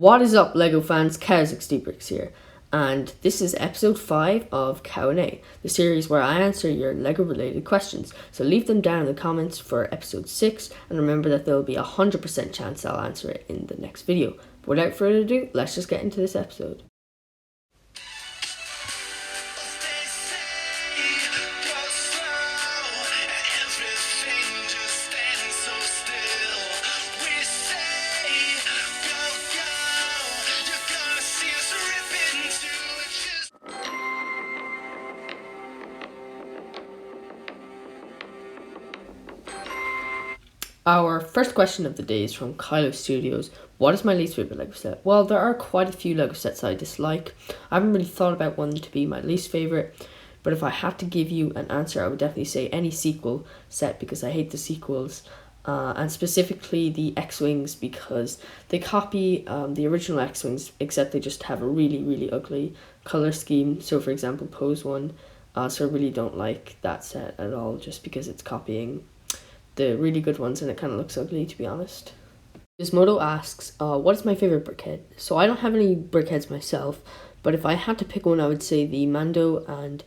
What is up, LEGO fans? CowNA here, and this is episode 5 of CowNA, the series where I answer your LEGO related questions. So leave them down in the comments for episode 6, and remember that there will be a 100% chance I'll answer it in the next video. But without further ado, let's just get into this episode. Our first question of the day is from Kylo Studios. What is my least favorite LEGO set? Well, there are quite a few LEGO sets I dislike. I haven't really thought about one to be my least favorite, but if I had to give you an answer, I would definitely say any sequel set, because I hate the sequels, and specifically the X-Wings, because they copy the original X-Wings, except they just have a really ugly color scheme. So for example, Pose 1, so I really don't like that set at all, just because it's copying the really good ones and it kind of looks ugly, to be honest. Gizmodo asks, what is my favorite Brickhead? So I don't have any Brickheads myself, but if I had to pick one, I would say the Mando and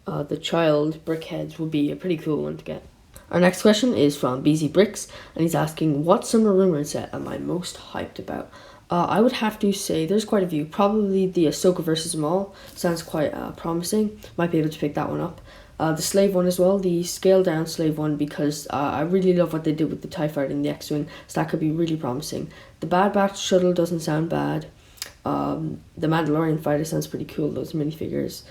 the Child Brickheads would be a pretty cool one to get. Our next question is from BZ Bricks, and he's asking, what summer rumor set am I most hyped about? I would have to say there's quite a few. Probably the Ahsoka vs. Maul sounds quite promising. Might be able to pick that one up. The Slave one as well, the scaled down Slave one, because I really love what they did with the TIE Fighter and the X-Wing, so that could be really promising. The Bad Batch shuttle doesn't sound bad. The Mandalorian fighter sounds pretty cool, those minifigures.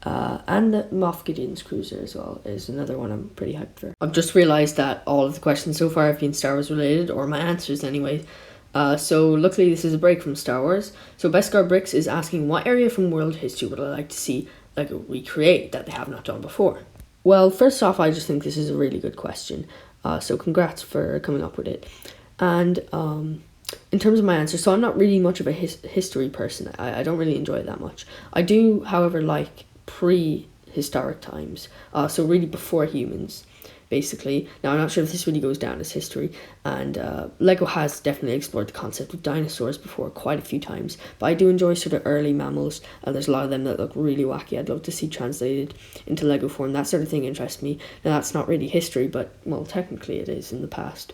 And the Moff Gideon's cruiser as well is another one I'm pretty hyped for. I've just realised that all of the questions so far have been Star Wars related, or my answers anyway. So luckily this is a break from Star Wars. So Beskar Bricks is asking, what area from world history would I like to see LEGO recreate that they have not done before? Well, first off, I just think this is a really good question. So congrats for coming up with it. And in terms of my answer, so I'm not really much of a history person. I don't really enjoy it that much. I do, however, like prehistoric times. So really before humans, basically. Now, I'm not sure if this really goes down as history, and LEGO has definitely explored the concept of dinosaurs before quite a few times, but I do enjoy sort of early mammals, and there's a lot of them that look really wacky. I'd love to see translated into LEGO form. That sort of thing interests me. Now, that's not really history, but, well, technically it is in the past.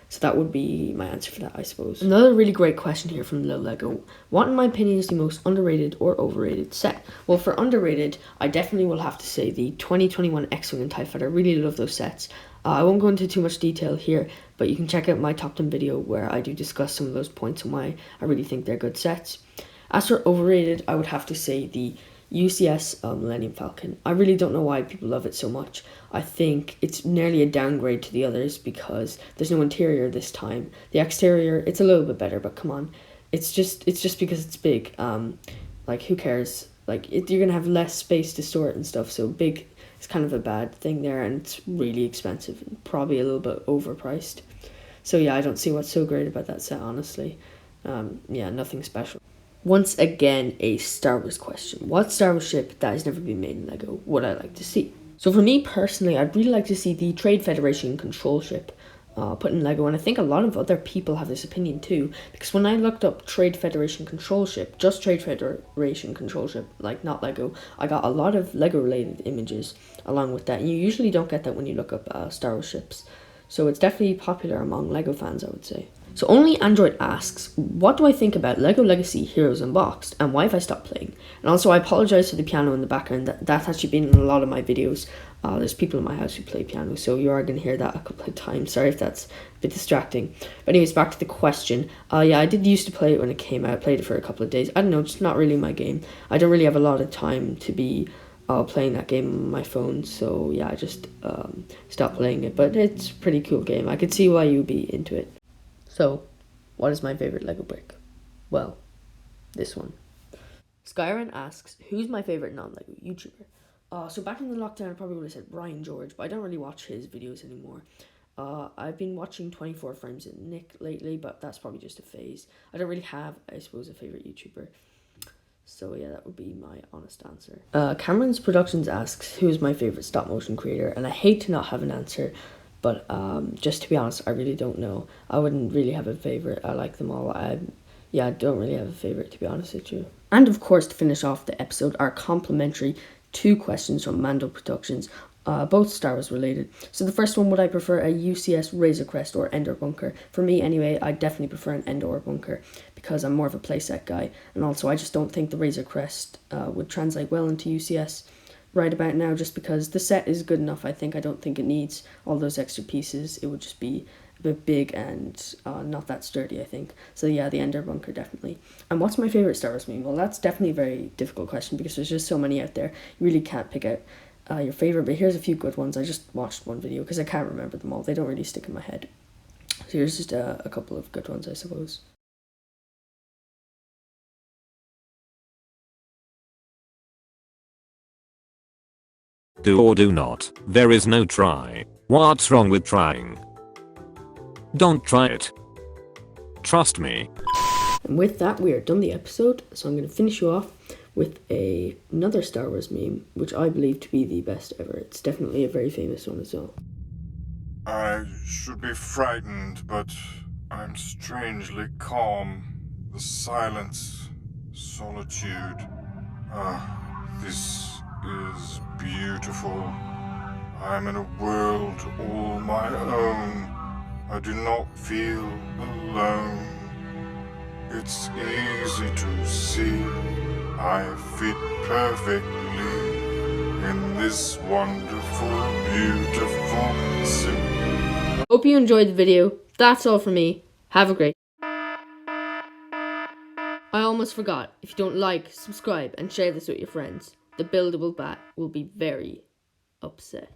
So that would be my answer for that, I suppose. Another really great question here from Lil Lego. What, in my opinion, is the most underrated or overrated set? Well, for underrated, I definitely will have to say the 2021 X-Wing and TIE Fighter. I really love those sets. I won't go into too much detail here, but you can check out my top 10 video where I do discuss some of those points and why I really think they're good sets. As for overrated, I would have to say the UCS Millennium Falcon. I really don't know why people love it so much. I think it's nearly a downgrade to the others because there's no interior this time. The exterior, it's a little bit better, but come on, it's just because it's big. Like, who cares? Like, you're gonna have less space to store it and stuff, so big is kind of a bad thing there, and it's really expensive and probably a little bit overpriced. So yeah, I don't see what's so great about that set, honestly. Yeah, nothing special. Once again, a Star Wars question. What Star Wars ship that has never been made in LEGO would I like to see? So for me personally, I'd really like to see the Trade Federation control ship put in LEGO, and I think a lot of other people have this opinion too, because when I looked up Trade Federation control ship, just Trade Federation control ship, like not LEGO, I got a lot of LEGO related images along with that, and you usually don't get that when you look up Star Wars ships. So it's definitely popular among LEGO fans, I would say. So Only Android asks, what do I think about LEGO Legacy Heroes Unboxed, and why have I stopped playing? And also, I apologise for the piano in the background. That's actually been in a lot of my videos. There's people in my house who play piano, so you are going to hear that a couple of times. Sorry if that's a bit distracting. But anyways, back to the question. Yeah, I did used to play it when it came out. I played it for a couple of days. I don't know, it's not really my game. I don't really have a lot of time to be playing that game on my phone, so yeah, I just stopped playing it. But it's a pretty cool game. I could see why you'd be into it. So, what is my favorite LEGO brick? Well, this one. Skyrim asks, who's my favorite non-LEGO YouTuber? So back in the lockdown, I probably would have said Brian George, but I don't really watch his videos anymore. I've been watching 24 Frames and Nick lately, but that's probably just a phase. I don't really have, I suppose, a favorite YouTuber. So yeah, that would be my honest answer. Cameron's Productions asks, who is my favorite stop motion creator? And I hate to not have an answer, but just to be honest, I really don't know. I wouldn't really have a favorite. I like them all. Yeah, I don't really have a favourite, to be honest with you. And of course, to finish off the episode, our complimentary 2 questions from Mando Productions, both Star Wars related. So the first one, would I prefer a UCS Razor Crest or Endor Bunker? For me anyway, I definitely prefer an Endor Bunker because I'm more of a playset guy, and also I just don't think the Razor Crest would translate well into UCS right about now, just because the set is good enough. I don't think it needs all those extra pieces. It would just be a bit big and not that sturdy, I think. So yeah, the Ender Bunker, definitely. And what's my favourite Star Wars meme? Well, that's definitely a very difficult question because there's just so many out there. You really can't pick out your favourite, but here's a few good ones. I just watched one video because I can't remember them all. They don't really stick in my head. So here's just a couple of good ones, I suppose. Do or do not. There is no try. What's wrong with trying? Don't try it. Trust me. And with that, we are done the episode, so I'm going to finish you off with another Star Wars meme, which I believe to be the best ever. It's definitely a very famous one as well. I should be frightened, but I'm strangely calm. The silence, solitude. This is beautiful. I'm in a world all my own. I do not feel alone. It's easy to see I fit perfectly in this wonderful, beautiful city. Hope you enjoyed the video. That's all from me. Have a great. I almost forgot. If you don't like, subscribe and share this with your friends, the buildable bat will be very upset.